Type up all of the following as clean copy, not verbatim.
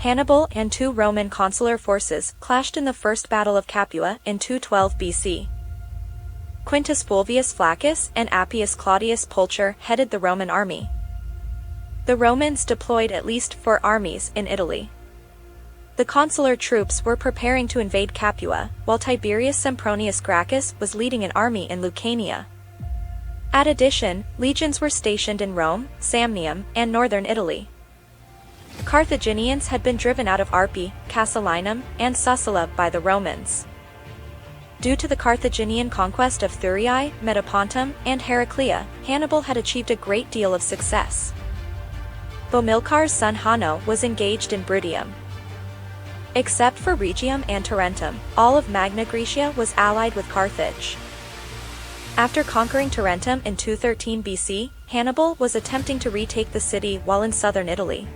Hannibal and two Roman consular forces clashed in the First Battle of Capua in 212 BC. Quintus Fulvius Flaccus and Appius Claudius Pulcher headed the Roman army. The Romans deployed at least 4 armies in Italy. The consular troops were preparing to invade Capua, while Tiberius Sempronius Gracchus was leading an army in Lucania. In addition, legions were stationed in Rome, Samnium, and northern Italy. Carthaginians had been driven out of Arpi, Casilinum, and Sussula by the Romans. Due to the Carthaginian conquest of Thurii, Metapontum, and Heraclea, Hannibal had achieved a great deal of success. Bomilcar's son Hanno was engaged in Bruttium. Except for Rhegium and Tarentum, all of Magna Graecia was allied with Carthage. After conquering Tarentum in 213 BC, Hannibal was attempting to retake the city while in southern Italy.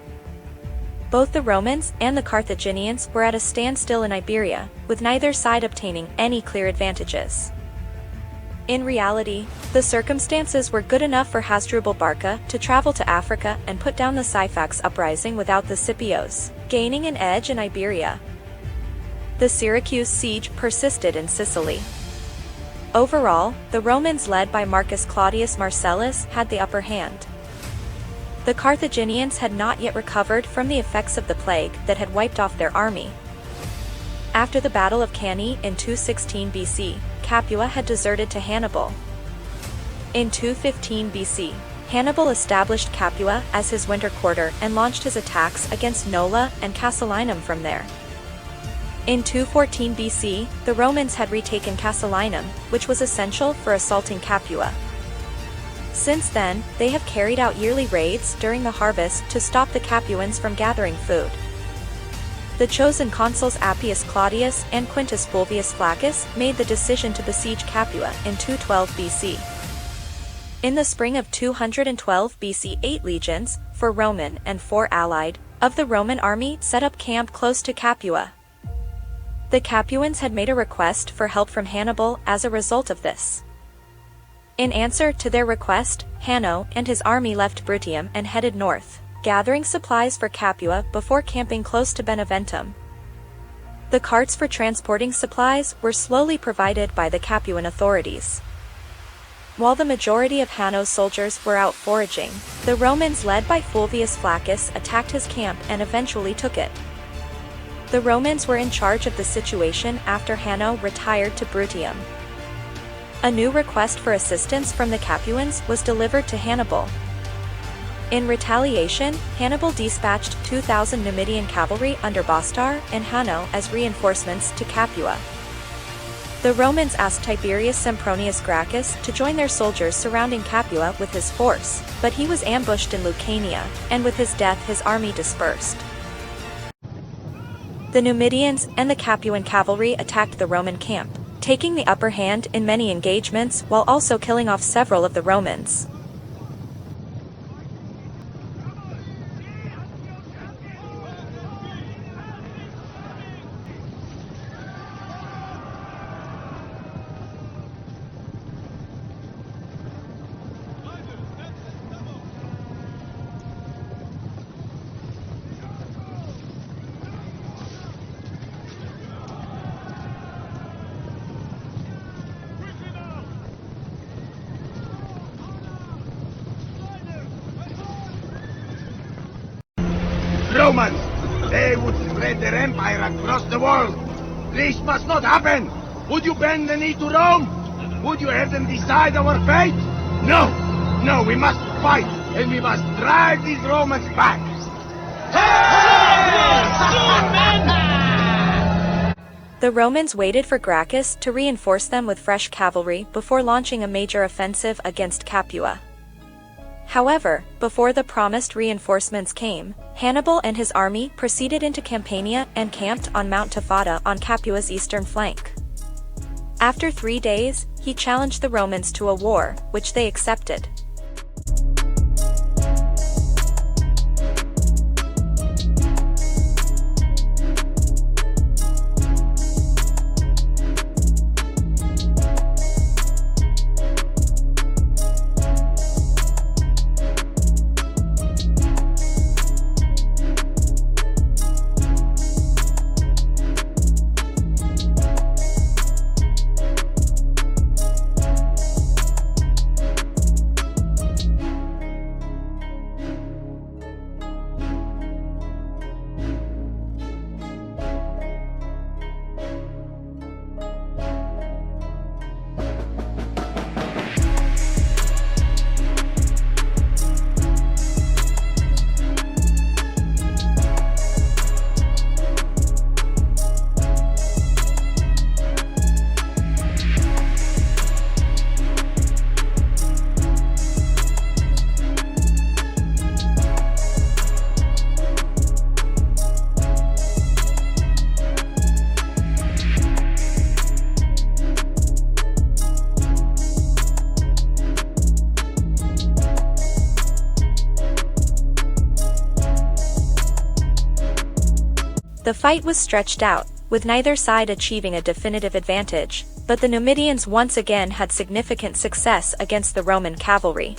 Both the Romans and the Carthaginians were at a standstill in Iberia, with neither side obtaining any clear advantages. In reality, the circumstances were good enough for Hasdrubal Barca to travel to Africa and put down the Syphax uprising without the Scipios, gaining an edge in Iberia. The Syracuse siege persisted in Sicily. Overall, the Romans led by Marcus Claudius Marcellus had the upper hand. The Carthaginians had not yet recovered from the effects of the plague that had wiped off their army. After the Battle of Cannae in 216 BC, Capua had deserted to Hannibal. In 215 BC, Hannibal established Capua as his winter quarter and launched his attacks against Nola and Casilinum from there. In 214 BC, the Romans had retaken Casilinum, which was essential for assaulting Capua. Since then, they have carried out yearly raids during the harvest to stop the Capuans from gathering food. The chosen consuls Appius Claudius and Quintus Fulvius Flaccus made the decision to besiege Capua in 212 BC. In the spring of 212 BC, 8 legions, 4 Roman and 4 allied, of the Roman army set up camp close to Capua. The Capuans had made a request for help from Hannibal as a result of this. In answer to their request, Hanno and his army left Bruttium and headed north, gathering supplies for Capua before camping close to Beneventum. The carts for transporting supplies were slowly provided by the Capuan authorities. While the majority of Hanno's soldiers were out foraging, the Romans led by Fulvius Flaccus attacked his camp and eventually took it. The Romans were in charge of the situation after Hanno retired to Bruttium. A new request for assistance from the Capuans was delivered to Hannibal. In retaliation, Hannibal dispatched 2,000 Numidian cavalry under Bostar and Hanno as reinforcements to Capua. The Romans asked Tiberius Sempronius Gracchus to join their soldiers surrounding Capua with his force, but he was ambushed in Lucania, and with his death his army dispersed. The Numidians and the Capuan cavalry attacked the Roman camp, taking the upper hand in many engagements while also killing off several of the Romans. Romans! They would spread their empire across the world! This must not happen! Would you bend the knee to Rome? Would you have them decide our fate? No! No, we must fight, and we must drive these Romans back! The Romans waited for Gracchus to reinforce them with fresh cavalry before launching a major offensive against Capua. However, before the promised reinforcements came, Hannibal and his army proceeded into Campania and camped on Mount Tifata on Capua's eastern flank. After 3 days, he challenged the Romans to a war, which they accepted. The fight was stretched out, with neither side achieving a definitive advantage, but the Numidians once again had significant success against the Roman cavalry.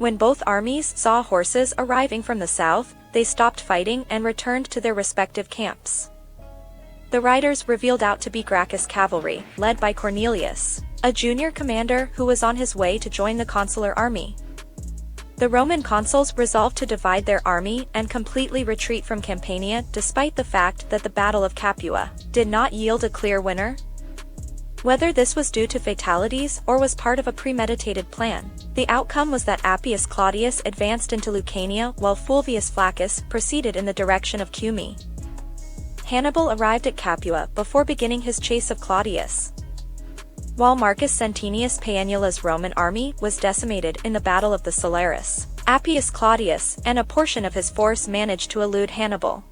When both armies saw horses arriving from the south, they stopped fighting and returned to their respective camps. The riders revealed out to be Gracchus cavalry, led by Cornelius, a junior commander who was on his way to join the consular army. The Roman consuls resolved to divide their army and completely retreat from Campania despite the fact that the Battle of Capua did not yield a clear winner. Whether this was due to fatalities or was part of a premeditated plan, the outcome was that Appius Claudius advanced into Lucania while Fulvius Flaccus proceeded in the direction of Cumae. Hannibal arrived at Capua before beginning his chase of Claudius. While Marcus Centenius Paenula's Roman army was decimated in the Battle of the Salaris, Appius Claudius and a portion of his force managed to elude Hannibal.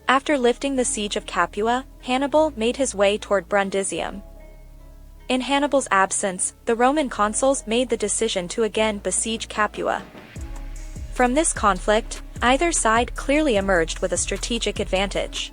After lifting the siege of Capua, Hannibal made his way toward Brundisium. In Hannibal's absence, the Roman consuls made the decision to again besiege Capua. From this conflict, either side clearly emerged with a strategic advantage.